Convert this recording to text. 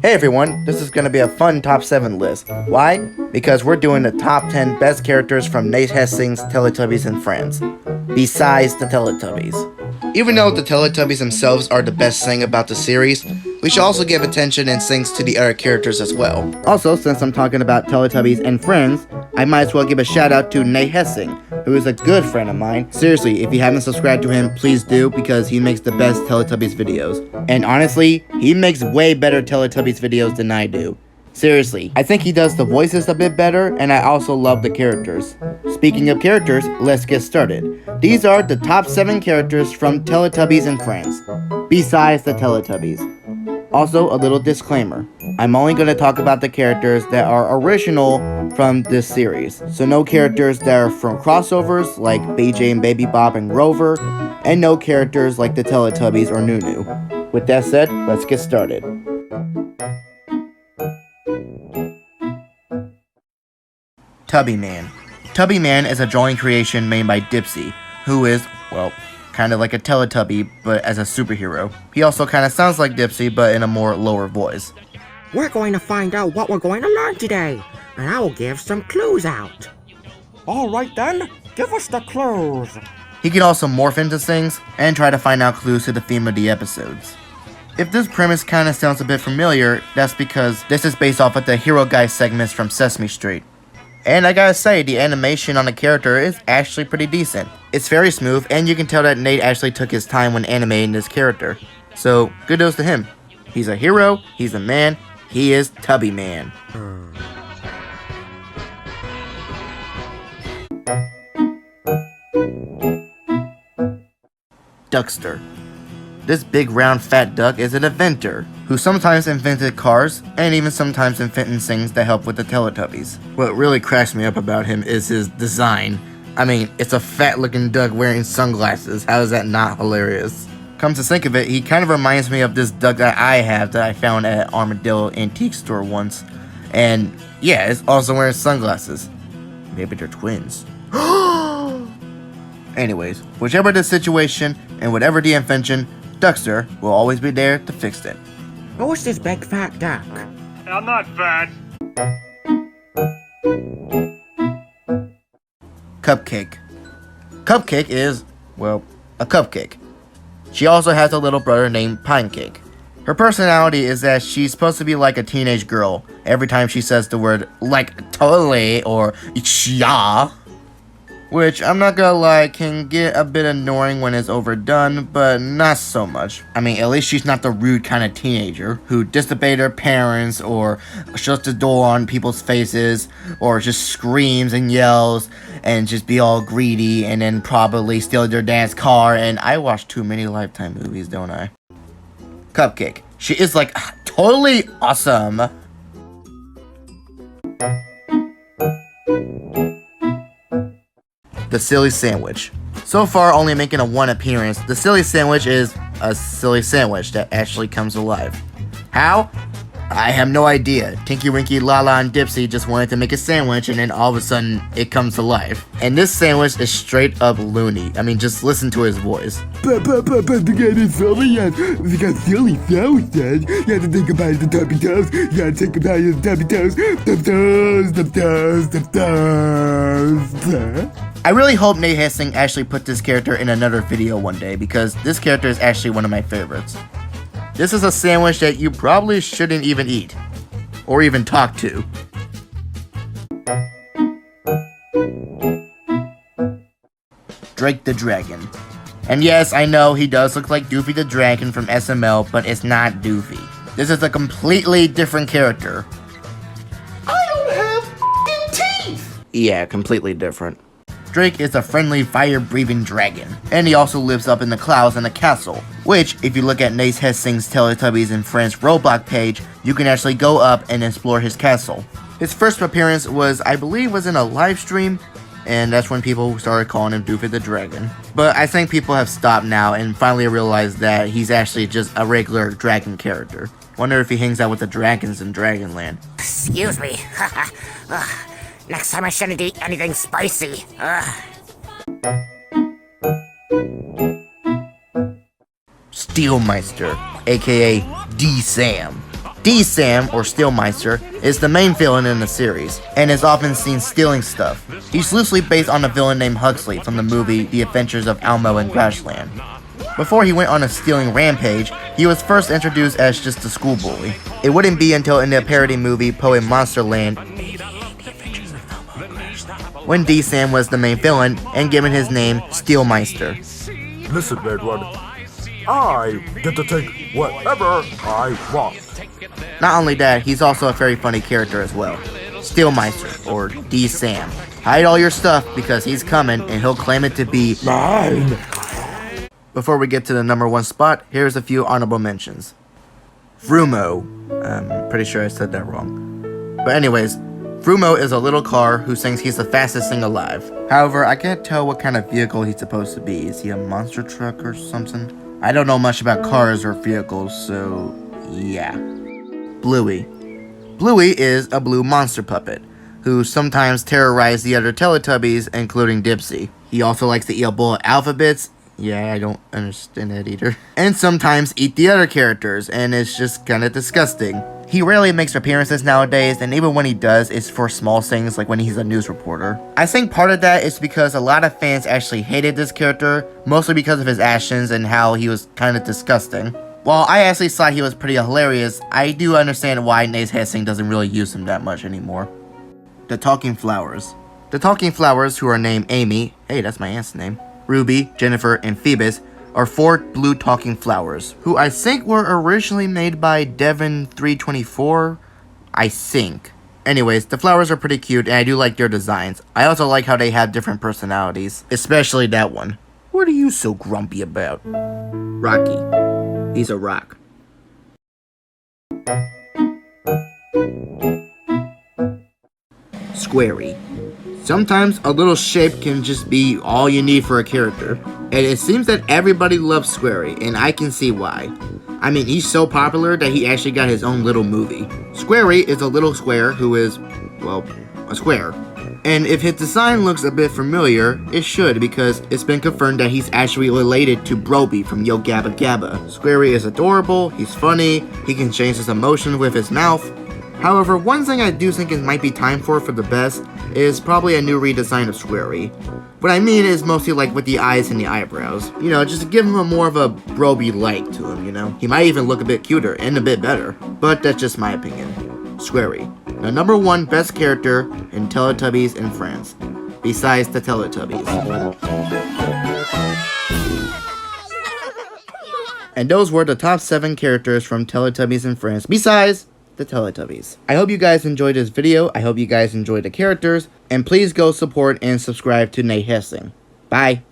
Hey everyone, this is going to be a fun top 7 list. Why? Because we're doing the top 10 best characters from Nate Hessing's Teletubbies and Friends, besides the Teletubbies. Even though the Teletubbies themselves are the best thing about the series, we should also give attention and thanks to the other characters as well. Also, since I'm talking about Teletubbies and Friends, I might as well give a shout out to Nate Hessing, who is a good friend of mine. Seriously, if you haven't subscribed to him, please do, because he makes the best Teletubbies videos. And honestly, he makes way better Teletubbies videos than I do. Seriously, I think he does the voices a bit better, and I also love the characters. Speaking of characters, let's get started. These are the top 7 characters from Teletubbies and Friends, besides the Teletubbies. Also, a little disclaimer. I'm only going to talk about the characters that are original from this series. So no characters that are from crossovers like BJ and Baby Bob and Rover, and no characters like the Teletubbies or Nunu. With that said, let's get started. Tubby Man. Tubby Man is a drawing creation made by Dipsy, who is, well, kind of like a Teletubby, but as a superhero. He also kind of sounds like Dipsy, but in a more lower voice. We're going to find out what we're going to learn today, and I will give some clues out. Alright then, give us the clues. He can also morph into things, and try to find out clues to the theme of the episodes. If this premise kind of sounds a bit familiar, that's because this is based off of the Hero Guy segments from Sesame Street. And I gotta say, the animation on the character is actually pretty decent. It's very smooth, and you can tell that Nate actually took his time when animating this character. So, kudos to him. He's a hero, he's a man, he is Tubby Man. Duckster. This big round fat duck is an inventor, who sometimes invented cars, and even sometimes invented things that help with the Teletubbies. What really cracks me up about him is his design. I mean, it's a fat looking duck wearing sunglasses. How is that not hilarious? Come to think of it, he kind of reminds me of this duck that I have that I found at an Armadillo antique store once. And yeah, it's also wearing sunglasses. Maybe they're twins. Anyways, whichever the situation and whatever the invention, Duckster will always be there to fix it. Who's this big fat duck? I'm not fat. Cupcake. Cupcake is, well, a cupcake. She also has a little brother named Pinecake. Her personality is that she's supposed to be like a teenage girl every time she says the word like totally or yeah. Which, I'm not gonna lie, can get a bit annoying when it's overdone, but not so much. I mean, at least she's not the rude kind of teenager who disobeys her parents, or shuts the door on people's faces, or just screams and yells, and just be all greedy, and then probably steal their dad's car, and I watch too many Lifetime movies, don't I? Cupcake. She is like, totally awesome. The Silly Sandwich. So far only making a 1 appearance, the Silly Sandwich is a silly sandwich that actually comes alive. How? I have no idea. Tinky Winky, Lala, and Dipsy just wanted to make a sandwich and then all of a sudden it comes to life. And this sandwich is straight up loony. I mean, just listen to his voice. But to get it silly, we got silly sandwich, Dad. You have to think about the tubby toes. You gotta think about the tubby toes. The toes. I really hope Nate Hessing actually put this character in another video one day, because this character is actually one of my favorites. This is a sandwich that you probably shouldn't even eat, or even talk to. Drake the Dragon. And yes, I know he does look like Doofy the Dragon from SML, but it's not Doofy. This is a completely different character. I don't have f***ing teeth! Yeah, completely different. Drake is a friendly, fire-breathing dragon, and he also lives up in the clouds in a castle, which, if you look at Nate Hessing's Teletubbies and Friends Roblox page, you can actually go up and explore his castle. His first appearance was, I believe, was in a live stream, and that's when people started calling him Doofy the Dragon. But I think people have stopped now and finally realized that he's actually just a regular dragon character. Wonder if he hangs out with the dragons in Dragonland. Excuse me. Next time I shouldn't eat anything spicy. Steelmeister, aka D-Sam. D-Sam, or Steelmeister, is the main villain in the series, and is often seen stealing stuff. He's loosely based on a villain named Huxley from the movie The Adventures of Elmo in Crashland. Before he went on a stealing rampage, he was first introduced as just a school bully. It wouldn't be until in the parody movie Poe in Monsterland, when D-Sam was the main villain and given his name Steelmeister. Listen, Red One. I get to take whatever I want. Not only that, he's also a very funny character as well. Steelmeister, or D-Sam. Hide all your stuff because he's coming and he'll claim it to be Mine. Before we get to the #1 spot, here's a few honorable mentions. Frumo. I'm pretty sure I said that wrong. But anyways, Frumo is a little car who thinks he's the fastest thing alive. However, I can't tell what kind of vehicle he's supposed to be. Is he a monster truck or something? I don't know much about cars or vehicles, so yeah. Bluey. Bluey is a blue monster puppet, who sometimes terrorizes the other Teletubbies, including Dipsy. He also likes to eat a bowl of alphabets. Yeah, I don't understand that either. And sometimes eat the other characters, and it's just kinda disgusting. He rarely makes appearances nowadays, and even when he does, it's for small things like when he's a news reporter. I think part of that is because a lot of fans actually hated this character, mostly because of his actions and how he was kinda disgusting. While I actually thought he was pretty hilarious, I do understand why Nace Hessing doesn't really use him that much anymore. The Talking Flowers. The Talking Flowers, who are named Amy, hey, that's my aunt's name, Ruby, Jennifer, and Phoebus, are 4 blue talking flowers, who I think were originally made by Devon324, I think. Anyways, the flowers are pretty cute, and I do like their designs. I also like how they have different personalities, especially that one. What are you so grumpy about? Rocky. He's a rock. Squarey. Sometimes a little shape can just be all you need for a character. And it seems that everybody loves Squarey, and I can see why. I mean, he's so popular that he actually got his own little movie. Squarey is a little square who is, well, a square. And if his design looks a bit familiar, it should, because it's been confirmed that he's actually related to Broby from Yo Gabba Gabba. Squarey is adorable, he's funny, he can change his emotions with his mouth. However, one thing I do think it might be time for the best is probably a new redesign of Squarey. What I mean is mostly like with the eyes and the eyebrows. You know, just to give him a more of a Broby-like to him, you know? He might even look a bit cuter and a bit better, but that's just my opinion. Squarey, the #1 best character in Teletubbies and Friends, besides the Teletubbies. And those were the top 7 characters from Teletubbies and Friends, besides the Teletubbies. I hope you guys enjoyed this video, I hope you guys enjoyed the characters, and please go support and subscribe to Nate Hessing. Bye!